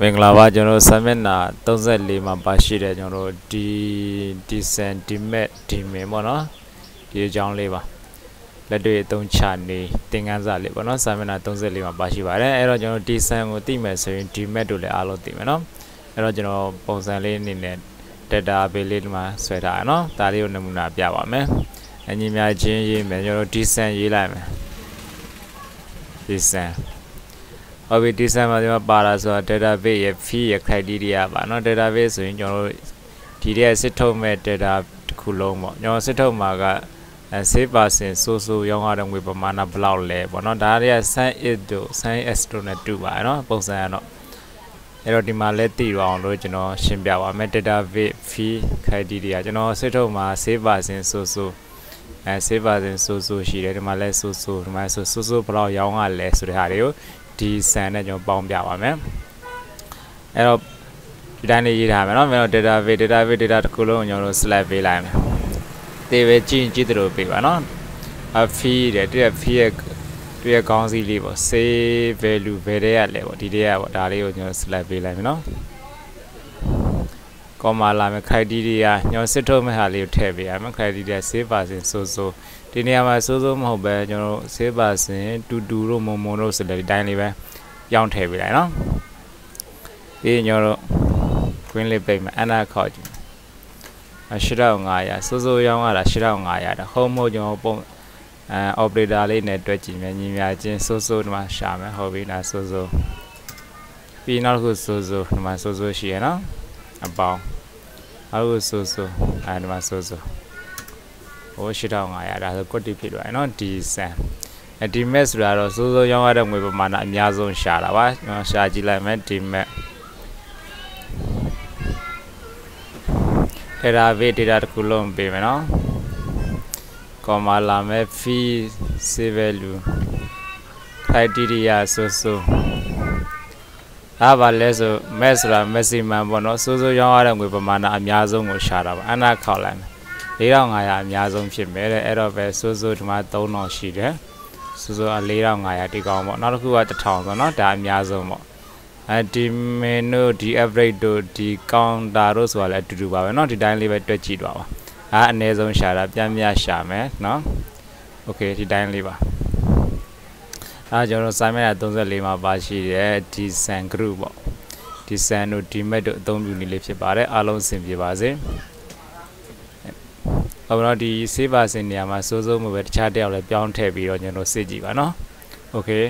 မင်္ဂလာပါကျွန်တော်ဆမ်မျက်နှာ34မှာပါရှိတယ်ကျွန်တော်ဒီစန်ဒီမက်ဒီမင်ပေါ့နော်ဒီအကြောင်းလေးပါလက်တွေ့အသုံးချနေသင်ခန်းစာလေးပေါ့နော်ဆမ်မျက်နှာ34မှာပါရှိပါတယ်အဲ့တော့ကျွန်တော်ဒီစန်ကိုသိမယ်ဆိုရင်ဒီမက်တို့လည်းအားလုံးသိမယ်နော်အဲ့တော့ကျွန်တော်ပုံစံလေးအနေနဲ့ data base လေးဒီမှာဆွဲထားရနော်ဒါလေးကိုနမူနာပြပါမယ်အညီများချင်းရေးမယ်ကျွန်တော်ဒီစန်ရေးလိုက်မယ်ဒီစန်ဟုတ်ပြီဒီစမ်းမှာဒီမှာပါလာဆိုတာ database ရဲ့ fee ရဲ့ criteria ပါเนาะ database ဆိုရင်ကျွန်တော်တို့ဒီတဲ့စစ်ထုတ်မဲ့ data တစ်ခုလုံးပေါ့ကျွန်တော်စစ်ထုတ်မှာက6% ဆိုရောင်းရတဲ့ငွေပမာဏဘယ်လောက်လဲပေါ့เนาะဒါတွေက sin it တို့ sin s တို့နဲ့တူပါเนาะပုံစံကတော့အဲ့တော့ဒီမှာလဲတည်ရအောင်လို့ကျွန်တော်ရှင်းပြပါမယ် database fee criteria ကျွန်တော်စစ်ထုတ်မှာ6%ဆို6%ရှိတယ်ဒီမှာလဲဒီမှာဆိုဘယ်လောက်ရောင်းရလဲဆိုတဲ့ဟာတွေကိုဒီစံနဲ့ကျွန်တော်ပေါင်းပြပါမယ်အဲ့တော့ဒီတိုင်းလေးရေးထားမယ်เนาะကျွန်တော် database data တစ်ခုလုံးကျွန်တော်တို့ select ပေးလိုက်မယ်တေးပဲကြည့်တယ်လို့ပေးပါเนาะfee တဲ့ fee ရဲ့ခေါင်းစည်းလေးပေါ့ save value ဘယ်တဲ့ရလဲပေါ့ဒီတဲ့ရပေါ့ဒါလေးကိုကျွန်တော် select ပေးလိုက်မယ်เนาะcomma လာမယ် criteria ကျွန်တော်စစ်ထုတ်မဲ့ဟာလေးကိုထည့်ပေးရမယ် criteria 6%ဆိုဒီနေရာမှာစိုးမဟုတ်ပဲကျွန်တော်6%တူတို့မုံတို့ဆိုလည်းဒီတိုင်းလေးပဲပြောင်းထည့်ပေးလိုက်နော်ပြီးကျွန်တော်တို့ green လေးပိတ်မယ်အနာခေါ်ကြည့်8500စိုးရောင်းရတာ8500တာဟုတ်မဟုတ်ကျွန်တော်ပုံoperator လေးနဲ့တွဲကြည့်မယ်ညီမြချင်းစိုးဒီမှာရှာမယ်ဟုတ်ပြီလားစိုးပြီးနောက်တစ်ခုစိုးဒီမှာစိုးရှိရနော်အပေါင်းအခုစိုးဒီမှာစိုးဟို8500ဒါဆိုကွတ်တီဖြစ်သွားတယ်เนาะဒီစံဒီမက်ဆိုတာတော့စိုးရောင်းရတဲ့ငွေပမာဏအများဆုံးရှာတာပါကျွန်တော်ရှာကြည့်လိုက်မယ်ဒီမက် database data တစ်ခုလုံးပေးမယ်เนาะ comma လာမယ် fee save value criteria စိုးဒါပါလဲဆို met ဆိုတာ maximum ပေါ့เนาะစိုးရောင်းရတဲ့ငွေပမာဏအများဆုံးကိုရှာတာပါအနာခေါက်လိုက်မယ်4500အများဆုံးဖြစ်မယ်တဲ့အဲ့တော့ပဲစိုးဒီမှာ3000ရှိတယ်စိုး4500ဒီကောင်ပေါ့နောက်တစ်ခုက1000ဆိုတော့ဒါအများဆုံးပေါ့ဒီမင်းတို့ဒီ average တို့ဒီ counter တို့ဆိုတာလည်းအတူတူပါပဲเนาะဒီတိုင်းလေးပဲတွက်ကြည့်တော့ပါအနည်းဆုံးရှာတာပြန်ရှာမယ်เนาะ okay ဒီတိုင်းလေးပါကျွန်တော် assignment 34မှာပါရှိတယ်ဒီ san group ပေါ့ဒီ san တို့ဒီ met တို့အသုံးပြုနည်းလေးဖြစ်ပါတယ်အားလုံးအဆင်ပြေပါစေဟုတ်တော့ဒီ6%နေရာမှာစိုးမှုပဲတခြားတယောက်လည်းပြောင်းထည့်ပြီးတော့ကျွန်တော်စစ်ကြည့်ပါเนาะ okay